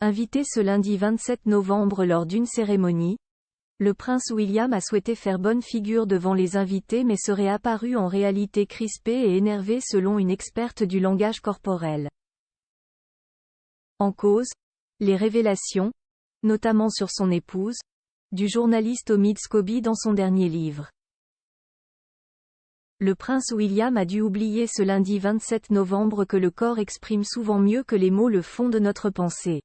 Invité ce lundi 27 novembre lors d'une cérémonie, le prince William a souhaité faire bonne figure devant les invités mais serait apparu en réalité crispé et énervé selon une experte du langage corporel. En cause, les révélations, notamment sur son épouse, du journaliste Omid Scobie dans son dernier livre. Le prince William a dû oublier ce lundi 27 novembre que le corps exprime souvent mieux que les mots le fond de notre pensée.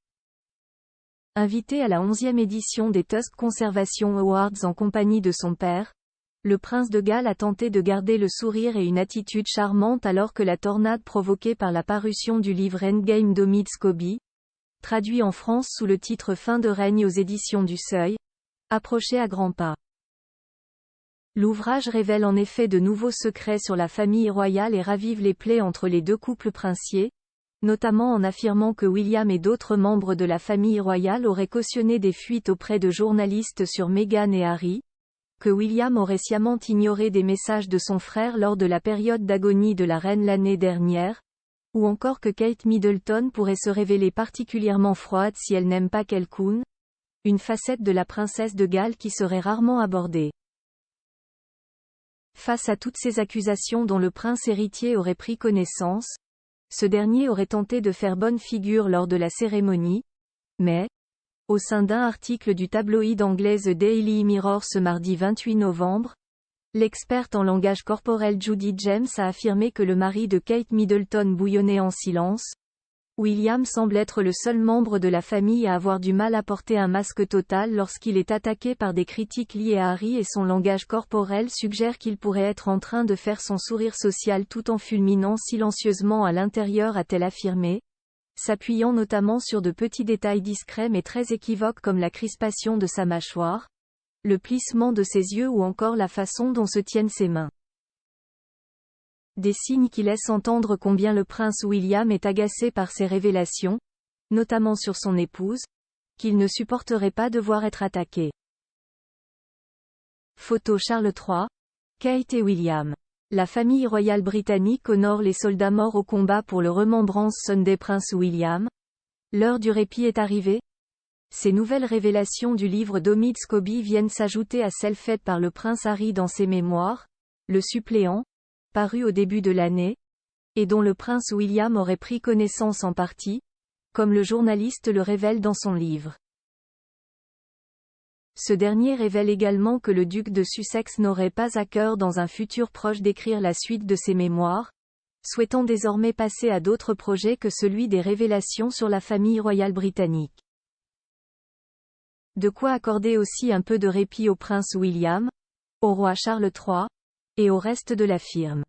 Invité à la 11e édition des Tusk Conservation Awards en compagnie de son père, le prince de Galles a tenté de garder le sourire et une attitude charmante alors que la tornade provoquée par la parution du livre Endgame d'Omid Scobie, traduit en France sous le titre Fin de règne aux éditions du Seuil, approchait à grands pas. L'ouvrage révèle en effet de nouveaux secrets sur la famille royale et ravive les plaies entre les deux couples princiers, notamment en affirmant que William et d'autres membres de la famille royale auraient cautionné des fuites auprès de journalistes sur Meghan et Harry, que William aurait sciemment ignoré des messages de son frère lors de la période d'agonie de la reine l'année dernière, ou encore que Kate Middleton pourrait se révéler particulièrement froide si elle n'aime pas quelqu'un, une facette de la princesse de Galles qui serait rarement abordée. Face à toutes ces accusations dont le prince héritier aurait pris connaissance, ce dernier aurait tenté de faire bonne figure lors de la cérémonie, mais, au sein d'un article du tabloïd anglais The Daily Mirror ce mardi 28 novembre, l'experte en langage corporel Judy James a affirmé que le mari de Kate Middleton bouillonnait en silence. William semble être le seul membre de la famille à avoir du mal à porter un masque total lorsqu'il est attaqué par des critiques liées à Harry et son langage corporel suggère qu'il pourrait être en train de faire son sourire social tout en fulminant silencieusement à l'intérieur, a-t-elle affirmé, s'appuyant notamment sur de petits détails discrets mais très équivoques comme la crispation de sa mâchoire, le plissement de ses yeux ou encore la façon dont se tiennent ses mains. Des signes qui laissent entendre combien le prince William est agacé par ces révélations, notamment sur son épouse, qu'il ne supporterait pas de voir être attaqué. Photo Charles III, Kate et William. La famille royale britannique honore les soldats morts au combat pour le Remembrance Sunday Prince William. L'heure du répit est arrivée. Ces nouvelles révélations du livre d'Omid Scobie viennent s'ajouter à celles faites par le prince Harry dans ses mémoires, Le Suppléant, paru au début de l'année, et dont le prince William aurait pris connaissance en partie, comme le journaliste le révèle dans son livre. Ce dernier révèle également que le duc de Sussex n'aurait pas à cœur dans un futur proche d'écrire la suite de ses mémoires, souhaitant désormais passer à d'autres projets que celui des révélations sur la famille royale britannique. De quoi accorder aussi un peu de répit au prince William, au roi Charles III, et au reste de la firme.